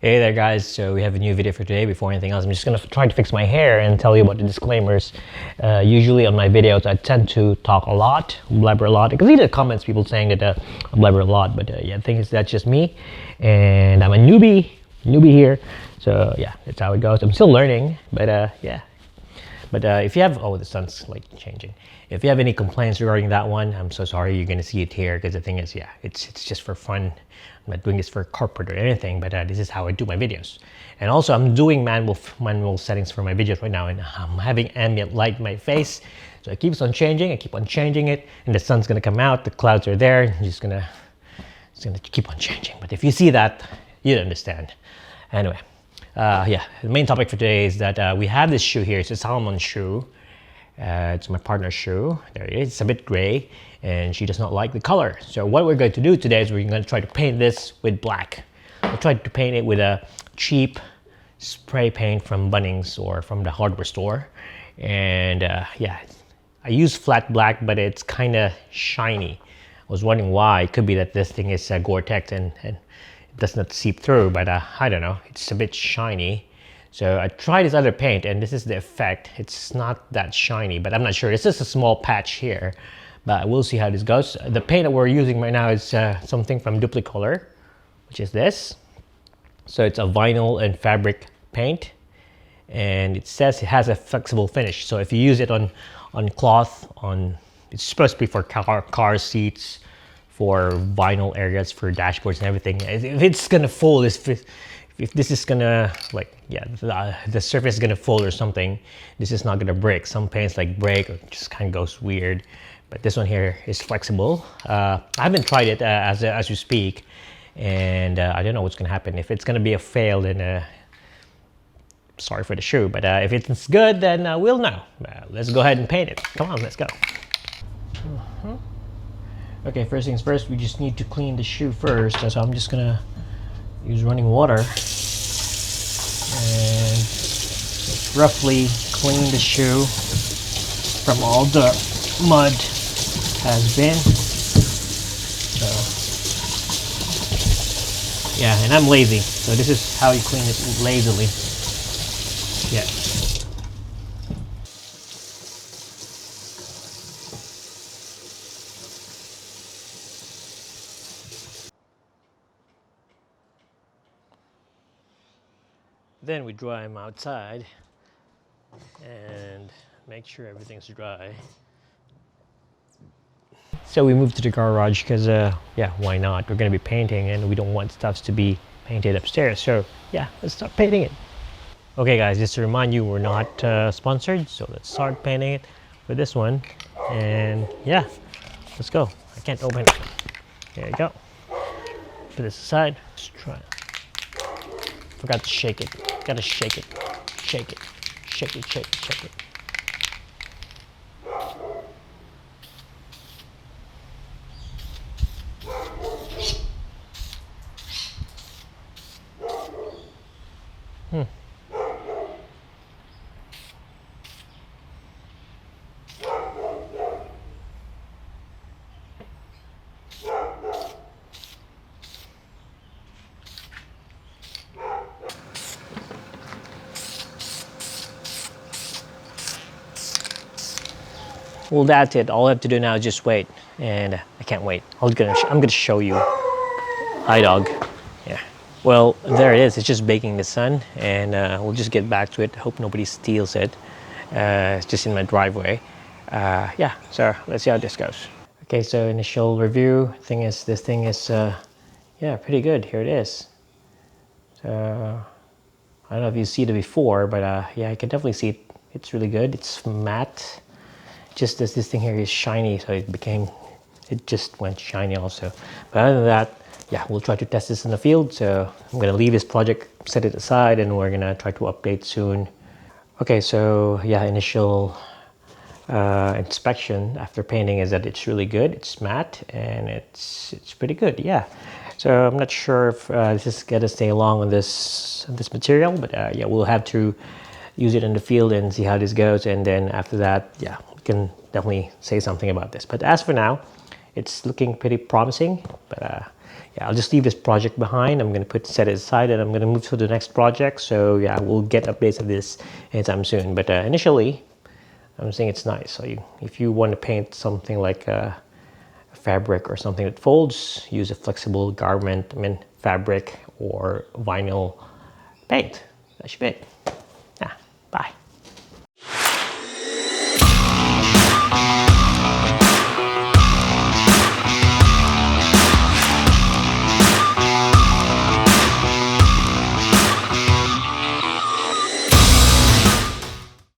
Hey there guys, so we have a new video for today. Before anything else, I'm just gonna try to fix my hair and tell you about the disclaimers. Usually on my videos I tend to talk a lot, blabber a lot. I can see the comments, people saying that I blabber a lot, but yeah, the thing is that's just me, and I'm a newbie here, so yeah, that's how it goes. I'm still learning, but yeah. But if you have, oh, the sun's like changing. If you have any complaints regarding that one, I'm so sorry. You're gonna see it here because the thing is, yeah, it's just for fun. I'm not doing this for corporate or anything, but this is how I do my videos. And also, I'm doing manual settings for my videos right now, and I'm having ambient light in my face, so it keeps on changing. I keep on changing it, and the sun's gonna come out. The clouds are there. It's gonna keep on changing. But if you see that, you'd understand. Anyway. Yeah, the main topic for today is that we have this shoe here. It's a salmon shoe. It's my partner's shoe. There it is. It's a bit gray, and she does not like the color. So what we're going to do today is we're going to try to paint this with black. We'll try to paint it with a cheap spray paint from Bunnings or from the hardware store. And yeah, I use flat black, but it's kind of shiny. I was wondering why. It could be that this thing is Gore-Tex and does not seep through, but I don't know, it's a bit shiny. So I tried this other paint, and this is the effect. It's not that shiny, but I'm not sure. It's just a small patch here, but we'll see how this goes. The paint that we're using right now is something from Duplicolor, which is this. So it's a vinyl and fabric paint, and it says it has a flexible finish. So if you use it on cloth, it's supposed to be for car seats, for vinyl areas, for dashboards and everything. If it's gonna fold, if this is gonna, like, yeah, the surface is gonna fold or something, this is not gonna break. Some paints like break or just kind of goes weird, but this one here is flexible. I haven't tried it as you speak, and I don't know what's gonna happen. If it's gonna be a fail, then sorry for the shoe, but if it's good, then we'll know. Let's go ahead and paint it. Come on, let's go. Okay, first things first, we just need to clean the shoe first. So I'm just gonna use running water and just roughly clean the shoe from all the mud has been. So yeah, and I'm lazy, so this is how you clean it lazily. Yeah. Then we dry them outside and make sure everything's dry. So we moved to the garage because, yeah, why not? We're going to be painting and we don't want stuff to be painted upstairs. So yeah, let's start painting it. Okay guys, just to remind you, we're not sponsored. So let's start painting it with this one. And yeah, let's go. I can't open it. There you go. Put this aside. Let's try it. Forgot to shake it. Gotta shake it. Shake it. Shake it, shake it, shake it. Well, that's it. All I have to do now is just wait, and I can't wait. I'm gonna show you. Hi, dog. Yeah. Well, there it is. It's just baking in the sun, and we'll just get back to it. Hope nobody steals it. It's just in my driveway. Yeah. So let's see how this goes. Okay. So initial review. This thing is, yeah, pretty good. Here it is. So I don't know if you see it before, but yeah, I can definitely see it. It's really good. It's matte. Just as this thing here is shiny, so it just went shiny also. But other than that, yeah, we'll try to test this in the field. So I'm gonna leave this project, set it aside, and we're gonna try to update soon. Okay, so yeah, initial inspection after painting is that it's really good. It's matte and it's pretty good, yeah. So I'm not sure if this is gonna stay long on this material, but yeah, we'll have to use it in the field and see how this goes, and then after that, yeah, we can definitely say something about this. But as for now, it's looking pretty promising. But yeah, yeah, I'll just leave this project behind. I'm going to set it aside, and I'm going to move to the next project. So yeah, we'll get updates of this anytime soon. But initially, I'm saying it's nice. So if you want to paint something like a fabric or something that folds, use a flexible garment, fabric or vinyl paint. That should be it. Yeah, bye.